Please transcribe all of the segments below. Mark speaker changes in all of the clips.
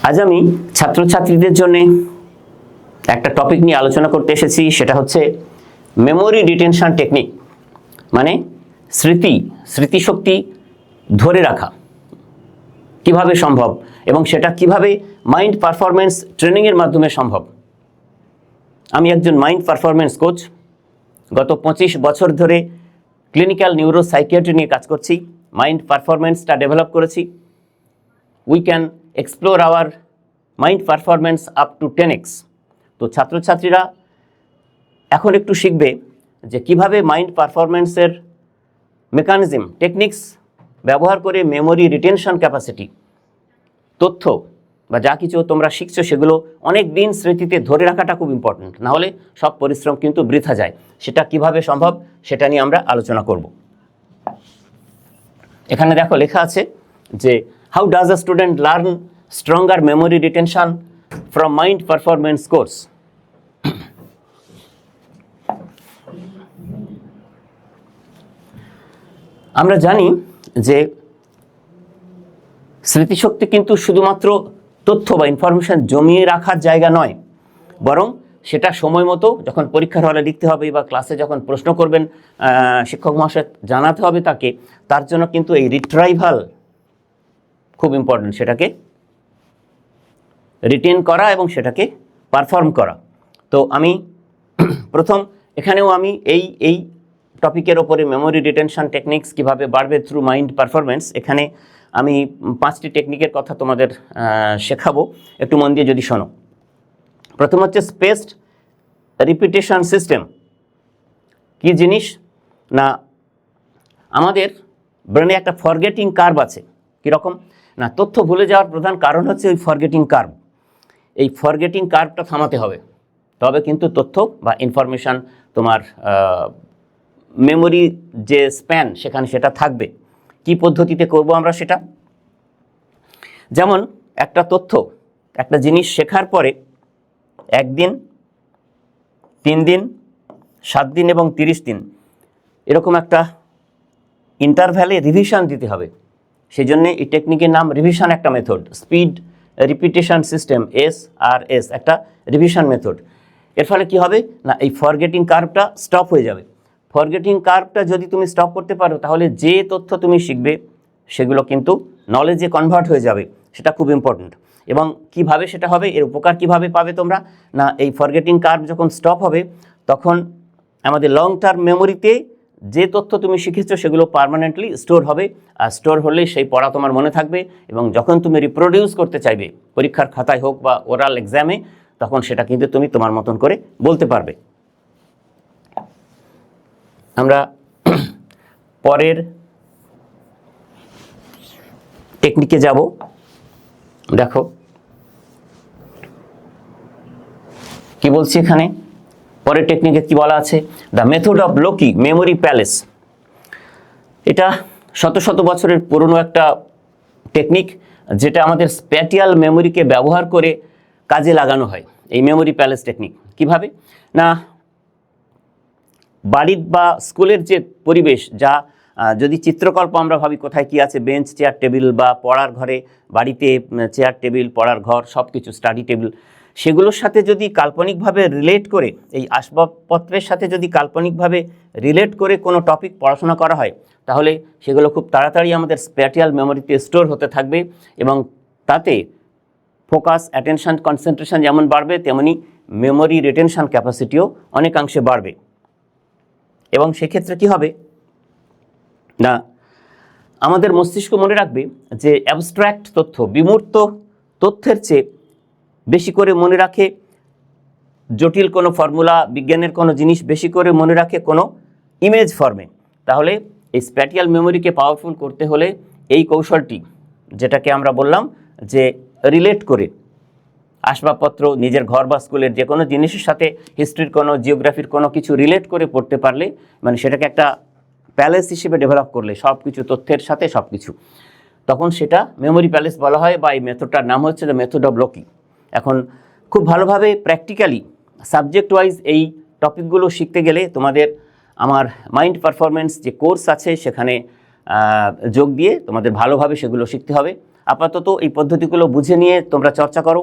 Speaker 1: আজ আমি ছাত্রছাত্রীদের জন্য একটা টপিক নিয়ে আলোচনা করতে এসেছি, সেটা হচ্ছে মেমোরি রিটেনশন টেকনিক, মানে স্মৃতিশক্তি ধরে রাখা কিভাবে সম্ভব এবং সেটা কিভাবে মাইন্ড পারফরমেন্স ট্রেনিংয়ের মাধ্যমে সম্ভব। আমি একজন মাইন্ড পারফরমেন্স কোচ, গত 25 বছর ধরে ক্লিনিক্যাল নিউরোসাইকিয়াট্রি নিয়ে কাজ করছি, মাইন্ড পারফরমেন্সটা ডেভেলপ করেছি। We can explore our mind performance up to 10x। তো ছাত্রছাত্রীরা এখন একটু শিখবে যে কিভাবে মাইন্ড পারফরমেন্সের মেকানিজম টেকনিক্স ব্যবহার করে মেমোরি রিটেনশন ক্যাপাসিটি, তথ্য বা যা কিছু তোমরা শিখছো সেগুলো অনেক দিন স্মৃতিতে ধরে রাখাটা খুব ইম্পর্ট্যান্ট, না হলে সব পরিশ্রম কিন্তু বৃথা যায়। সেটা কিভাবে সম্ভব সেটা নিয়ে আমরা আলোচনা করব। এখানে দেখো লেখা আছে যে how does a student learn stronger memory retention from mind performance course. আমরা জানি যে স্মৃতিশক্তি কিন্তু শুধুমাত্র তথ্য বা ইনফরমেশন জমিয়ে রাখার জায়গা নয়, বরং সেটা সময় মতো যখন পরীক্ষার হলে লিখতে হবে বা ক্লাসে যখন প্রশ্ন করবেন শিক্ষক মহাশয় জানাতে হবে তাকে, তার জন্য কিন্তু এই রিট্রাইভাল খুব ইম্পর্টেন্ট, সেটাকে রিটেন করা এবং সেটাকে পারফর্ম করা। তো আমি প্রথম এখানেও আমি এই টপিকের ওপরে মেমোরি রিটেনশন টেকনিক্স কীভাবে বাড়বে থ্রু মাইন্ড পারফরমেন্স, এখানে আমি 5টি টেকনিকের কথা তোমাদের শেখাবো, একটু মন দিয়ে যদি শোনো। প্রথম হচ্ছে স্পেসড রিপিটেশন সিস্টেম। কি জিনিস না, আমাদের ব্রেনে একটা ফরগেটিং কার্ভ আছে। কীরকম না, তথ্য ভুলে যাওয়ার প্রধান কারণ হচ্ছে ওই ফরগেটিং কার্ভ। এই ফরগেটিং কার্ভটা থামাতে হবে, তবে কিন্তু তথ্য বা ইনফরমেশান তোমার মেমোরি যে স্প্যান সেখানে সেটা থাকবে। কি পদ্ধতিতে করব আমরা সেটা, যেমন একটা তথ্য একটা জিনিস শেখার পরে 1 দিন, 3 দিন, 7 দিন এবং 30 দিন এরকম একটা ইন্টারভ্যালে রিভিশন দিতে হবে। সেই জন্যে এই টেকনিকের নাম রিভিশন, একটা method, speed repetition system, SRS, একটা রিভিশন মেথড। এর ফলে কি হবে না, এই ফরগেটিং কার্ভটা স্টপ হয়ে যাবে। ফরগেটিং কার্ভটা যদি তুমি স্টপ করতে পারো তাহলে যে তথ্য তুমি শিখবে সেগুলো কিন্তু নলেজে কনভার্ট হয়ে যাবে। সেটা খুব ইম্পর্ট্যান্ট। এবং কিভাবে সেটা হবে, এর উপকার কিভাবে পাবে তোমরা না, এই ফরগেটিং কার্ভ যখন স্টপ হবে তখন আমাদের লং টার্ম মেমোরিতে যে তথ্য তুমি শিখেছো সেগুলো পার্মানেন্টলি স্টোর হবে, আর স্টোর হলেই সেই পড়া তোমার মনে থাকবে এবং যখন তুমি রিপ্রোডিউস করতে চাইবে পরীক্ষার খাতায় হোক বা ওরাল এক্সামে, তখন সেটা কিন্তু তুমি তোমার মতন করে বলতে পারবে। আমরা পরের টেকনিকে যাব। দেখো কি বলছি এখানে, পরের টেকনিকে কি বলা আছে, the method of loci memory palace. এটা শত শত বছরের পুরনো একটা টেকনিক, যেটা আমাদের স্প্যাটিয়াল মেমোরিকে ব্যবহার করে কাজে লাগানো হয়। এই মেমোরি প্যালেস টেকনিক কিভাবে না, বাড়ির বা স্কুলের যে পরিবেশ, যা যদি চিত্রকল্প আমরা ভাবি কোথায় কি আছে, বেঞ্চ, চেয়ার, টেবিল, বা পড়ার ঘরে, বাড়িতে চেয়ার টেবিল, পড়ার ঘর, সব কিছু, স্টাডি টেবিল, সেগুলোর সাথে যদি কাল্পনিকভাবে রিলেট করে, এই আসবাবপত্রের সাথে যদি কাল্পনিকভাবে রিলেট করে কোনো টপিক পড়াশোনা করা হয়, তাহলে সেগুলো খুব তাড়াতাড়ি আমাদের স্প্যাটিয়াল মেমোরিতে স্টোর হতে থাকবে এবং তাতে ফোকাস, অ্যাটেনশন, কনসেন্ট্রেশন যেমন বাড়বে, তেমনি মেমোরি রিটেনশন ক্যাপাসিটিও অনেকাংশে বাড়বে। এবং সেক্ষেত্রে কি হবে না, আমাদের মস্তিষ্ক মনে রাখবে যে অ্যাবস্ট্র্যাক্ট তথ্য, বিমূর্ত তথ্যের চেয়ে বেশি করে মনে রাখে জটিল কোনো ফর্মুলা, বিজ্ঞানের কোনো জিনিস বেশি করে মনে রাখে কোনো ইমেজ ফর্মে। তাহলে এই স্প্যাটিয়াল মেমোরিকে পাওয়ারফুল করতে হলে এই কৌশলটি, যেটাকে আমরা বললাম যে রিলেট করে আসবাবপত্র, নিজের ঘর বা স্কুলের যে কোনো জিনিসের সাথে হিস্ট্রির কোনো, জিওগ্রাফির কোনো কিছু রিলেট করে পড়তে পারলে, মানে সেটাকে একটা প্যালেস হিসেবে ডেভেলপ করলে সব কিছু তথ্যের সাথে সব কিছু, তখন সেটা মেমোরি প্যালেস বলা হয়, বা এই মেথডটার নাম হচ্ছে দ্য মেথড অফ লোকি। এখন খুব ভালোভাবে প্র্যাকটিক্যালি সাবজেক্ট ওয়াইজ এই টপিকগুলো শিখতে গেলে তোমাদের আমার মাইন্ড পারফরমেন্স যে কোর্স আছে সেখানে যোগ দিয়ে তোমাদের ভালোভাবে সেগুলো শিখতে হবে। আপাতত এই পদ্ধতিগুলো বুঝে নিয়ে তোমরা চর্চা করো,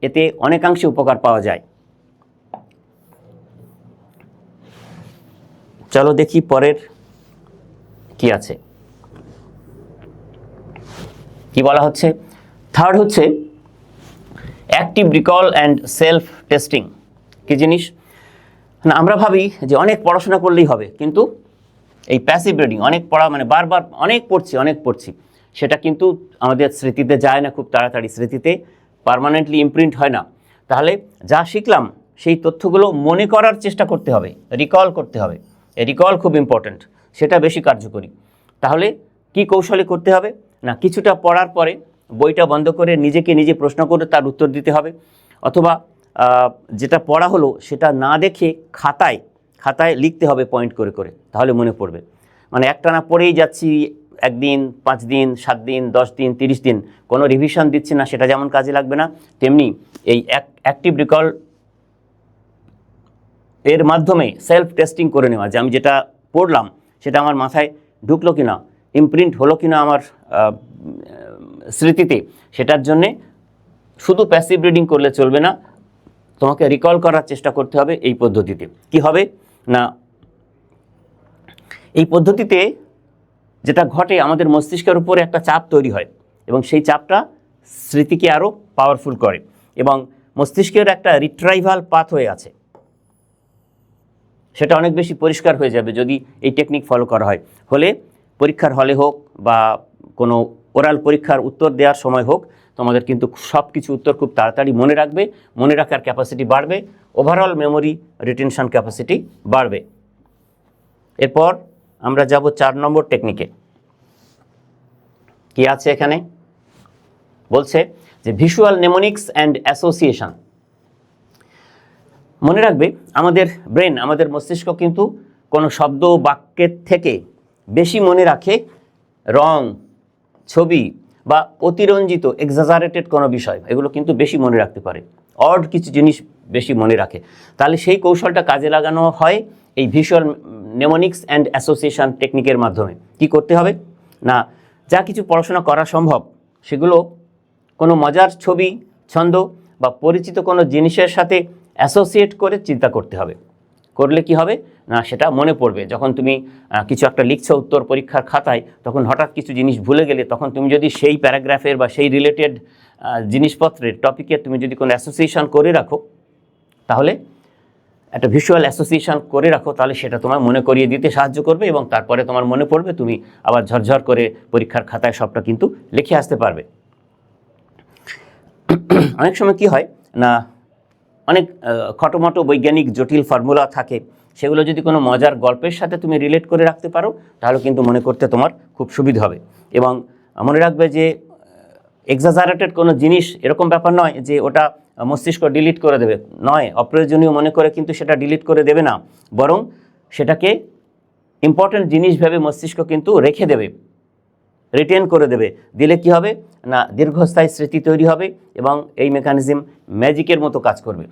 Speaker 1: এতে অনেকাংশে উপকার পাওয়া যায়। চলো দেখি পরের কি আছে, কি বলা হচ্ছে। থার্ড হচ্ছে active recall and self testing. কি জিনিস না, আমরা ভাবি যে অনেক পড়াশোনা করলেই হবে, কিন্তু এই প্যাসিভ রিডিং, অনেক পড়া মানে বারবার অনেক পড়ছি, সেটা কিন্তু আমাদের স্মৃতিতে যায় না, খুব তাড়াতাড়ি স্মৃতিতে পার্মানেন্টলি ইমপ্রিন্ট হয় না। তাহলে যা শিখলাম সেই তথ্যগুলো মনে করার চেষ্টা করতে হবে, রিকল করতে হবে। এই রিকল খুব ইম্পর্ট্যান্ট, সেটা বেশি কার্যকরী। তাহলে কি কৌশলে করতে হবে না, কিছুটা পড়ার পরে বইটা বন্ধ করে নিজেকে নিজে প্রশ্ন করে তার উত্তর দিতে হবে, অথবা যেটা পড়া হলো সেটা না দেখে খাতায় লিখতে হবে পয়েন্ট করে করে, তাহলে মনে পড়বে। মানে একটানা পড়েই যাচ্ছি, 1 দিন, 5 দিন, 7 দিন, 10 দিন, 30 দিন, কোনো রিভিশন দিচ্ছি না, সেটা যেমন কাজে লাগবে না, তেমনি এই অ্যাক্টিভ রিকল এর মাধ্যমে সেলফ টেস্টিং করে নেওয়া, যে আমি যেটা পড়লাম সেটা আমার মাথায় ঢুকলো কিনা, ইমপ্রিন্ট হলো কিনা আমার স্মৃতিতে, সেটার জন্যে শুধু প্যাসিভ রিডিং করলে চলবে না, তোমাকে রিকল করার চেষ্টা করতে হবে এই পদ্ধতিতে। কি হবে না, এই পদ্ধতিতে যেটা ঘটে, আমাদের মস্তিষ্কের উপরে একটা চাপ তৈরি হয় এবং সেই চাপটা স্মৃতিকে আরও পাওয়ারফুল করে, এবং মস্তিষ্কের একটা রিট্রাইভাল পাথওয়ে আছে, সেটা অনেক বেশি পরিষ্কার হয়ে যাবে যদি এই টেকনিক ফলো করা হয়। হলে পরীক্ষার হলে হোক বা কোনো ওরাল পরীক্ষার উত্তর দেওয়ার সময় হোক, তোমাদের কিন্তু সব কিছু উত্তর খুব তাড়াতাড়ি মনে রাখবে, মনে রাখার ক্যাপাসিটি বাড়বে, ওভারঅল মেমোরি রিটেনশন ক্যাপাসিটি বাড়বে। এরপর আমরা যাব 4 নম্বর টেকনিকে। কি আছে এখানে, বলছে যে ভিজুয়াল নেমোনিক্স অ্যান্ড অ্যাসোসিয়েশন। মনে রাখবে আমাদের ব্রেন, আমাদের মস্তিষ্ক কিন্তু কোনো শব্দ বাক্যের থেকে বেশি মনে রাখে রং, ছবি বা অতিরঞ্জিত এক্সাজারেটেড কোনো বিষয়, এগুলো কিন্তু বেশি মনে রাখতে পারে, অড কিছু জিনিস বেশি মনে রাখে। তাহলে সেই কৌশলটা কাজে লাগানো হয় এই ভিজুয়াল নেমোনিক্স অ্যান্ড অ্যাসোসিয়েশন টেকনিকের মাধ্যমে। কি করতে হবে না, যা কিছু পড়াশোনা করা সম্ভব সেগুলো কোনো মজার ছবি, ছন্দ বা পরিচিত কোনো জিনিসের সাথে অ্যাসোসিয়েট করে চিন্তা করতে হবে। করলে কি হবে না, সেটা মনে পড়বে। যখন তুমি কিছু একটা লিখছো উত্তর পরীক্ষার খাতায়, তখন হঠাৎ কিছু জিনিস ভুলে গেলে, তখন তুমি যদি সেই প্যারাগ্রাফের বা সেই রিলেটেড জিনিসপত্রের টপিকের তুমি যদি কোনো অ্যাসোসিয়েশন করে রাখো, তাহলে একটা ভিজুয়াল অ্যাসোসিয়েশন করে রাখো, তাহলে সেটা তোমার মনে করিয়ে দিতে সাহায্য করবে এবং তারপরে তোমার মনে পড়বে, তুমি আবার ঝরঝর করে পরীক্ষার খাতায় সবটা কিন্তু লিখে আসতে পারবে। অনেক সময় কি হয় না, অনেক খটোমটো বৈজ্ঞানিক জটিল ফর্মুলা থাকে, সেগুলো যদি কোনো মজার গল্পের সাথে তুমি রিলেট করে রাখতে পারো, তাহলে কিন্তু মনে করতে তোমার খুব সুবিধা হবে। এবং মনে রাখবে যে এক্সাজারেটেড কোনো জিনিস এরকম ব্যাপার নয় যে ওটা মস্তিষ্ক ডিলিট করে দেবে, নয়, অপ্রয়োজনীয় মনে করে কিন্তু সেটা ডিলিট করে দেবে না, বরং সেটাকে ইম্পর্ট্যান্ট জিনিস ভেবে মস্তিষ্ক কিন্তু রেখে দেবে, রিটেন করে দেবে। দিলে কি হবে না, দীর্ঘস্থায়ী স্মৃতি তৈরি হবে এবং এই মেকানিজম ম্যাজিকের মতো কাজ করবে।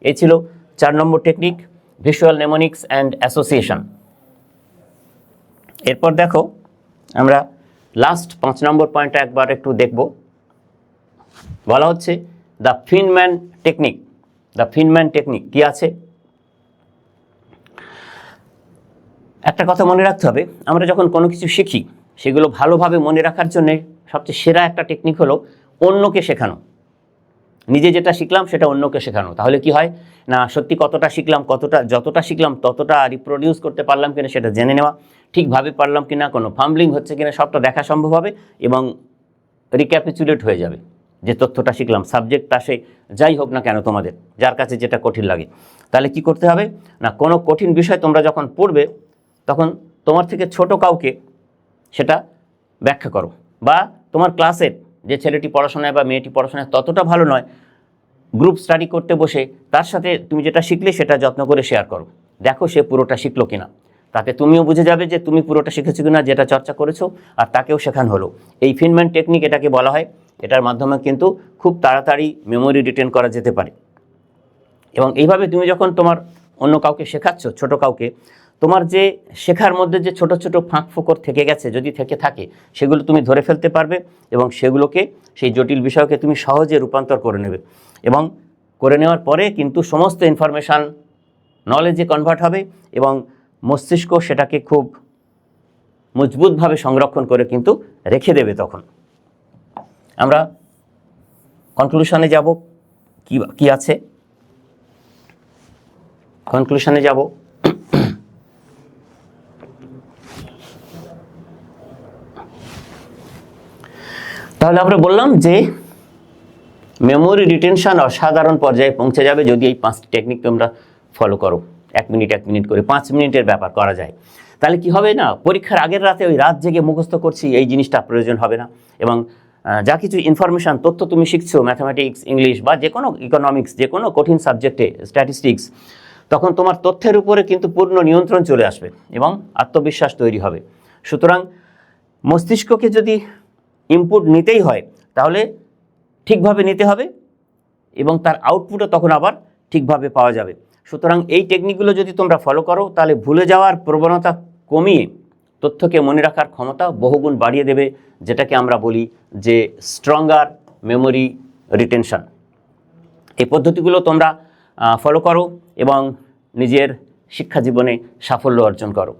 Speaker 1: এই ছিল 4 নম্বর technique, visual mnemonics and association. এরপর দেখো আমরা লাস্ট 5 নম্বর পয়েন্টটা একবার একটু দেখব। বলা হচ্ছে the Feynman technique. The Feynman technique কি আছে, একটা কথা মনে রাখতে হবে, আমরা যখন কোনো কিছু শিখি সেগুলো ভালোভাবে মনে রাখার জন্য সবচেয়ে সেরা একটা টেকনিক হলো অন্যকে শেখানো। নিজে যেটা শিখলাম সেটা অন্যকে শেখানো। তাহলে কি হয় না, সত্যি কতটা শিখলাম, যতটা শিখলাম ততটা রিপ্রোডিউস করতে পারলাম কিনা সেটা জেনে নেওয়া, ঠিকভাবে পারলাম কিনা, কোনো ফাম্বলিং হচ্ছে কিনা সবটা দেখা সম্ভব হবে এবং রিক্যাপিচুলেট হয়ে যাবে যে তথ্যটা শিখলাম, সাবজেক্ট আসে যাই হোক না কেন তোমাদের, যার কাছে যেটা কঠিন লাগে। তাহলে কি করতে হবে না, কোনো কঠিন বিষয় তোমরা যখন পড়বে তখন তোমার থেকে ছোট কাউকে সেটা ব্যাখ্যা করো, বা তোমার ক্লাসের যে ছেলেটি পড়াশোনায় বা মেয়েটি পড়াশোনায় ততটা ভালো নয়, গ্রুপ স্টাডি করতে বসে তার সাথে তুমি যেটা শিখলে সেটা যত্ন করে শেয়ার করো, দেখো সে পুরোটা শিখলো কিনা, তাতে তুমিও বুঝে যাবে যে তুমি পুরোটা শিখেছো কিনা, যেটা চর্চা করেছো, আর তাকেও শেখানো হলো। এই ফিনম্যান টেকনিক এটাকে বলা হয়। এটার মাধ্যমে কিন্তু খুব তাড়াতাড়ি মেমোরি রিটেন করা যেতে পারে। এবং এইভাবে তুমি যখন তোমার অন্য কাউকে শেখাচ্ছ, ছোট কাউকে, তোমার যে শেখার মধ্যে যে ছোট ছোট ফাঁক ফোকর থেকে গেছে, যদি থেকে থাকে, সেগুলো তুমি ধরে ফেলতে পারবে এবং সেগুলোকে, সেই জটিল বিষয়কে তুমি সহজে রূপান্তর করে নেবে এবং করে নেওয়ার পরে কিন্তু সমস্ত ইনফরমেশান নলেজে কনভার্ট হবে এবং মস্তিষ্ক সেটাকে খুব মজবুতভাবে সংরক্ষণ করে কিন্তু রেখে দেবে। তখন আমরা কনক্লুশনে যাব। কি আছে কনক্লুশনে যাব? তাহলে আমরা বললাম যে মেমোরি রিটেনশন অসাধারণ পর্যায়ে পৌঁছে যাবে যদি এই 5টি টেকনিক তোমরা ফলো করো। 1 মিনিট 1 মিনিট করে 5 মিনিটের ব্যাপার করা যায়। তাহলে কি হবে না, পরীক্ষার আগের রাতে ওই রাত জেগে মুখস্থ করছি এই জিনিসটা প্রয়োজন হবে না। এবং যা কিছু ইনফরমেশান, তথ্য তুমি শিখছো, ম্যাথামেটিক্স, ইংলিশ বা যে কোনো ইকোনমিক্স, যে কোনো কঠিন সাবজেক্টে, স্ট্যাটিস্টিক্স, তখন তোমার তথ্যের উপরে কিন্তু পূর্ণ নিয়ন্ত্রণ চলে আসবে এবং আত্মবিশ্বাস তৈরি হবে। সুতরাং মস্তিষ্ককে যদি ইনপুট নিতেই হয় তাহলে ঠিকভাবে নিতে হবে এবং তার আউটপুটও তখন আবার ঠিকভাবে পাওয়া যাবে। সুতরাং এই টেকনিকগুলো যদি তোমরা ফলো করো তাহলে ভুলে যাওয়ার প্রবণতা কমিয়ে তথ্যকে মনে রাখার ক্ষমতা বহুগুণ বাড়িয়ে দেবে, যেটাকে আমরা বলি যে স্ট্রঙ্গার মেমোরি রিটেনশন। এই পদ্ধতিগুলো তোমরা ফলো করো এবং নিজের শিক্ষা জীবনে সাফল্য অর্জন করো।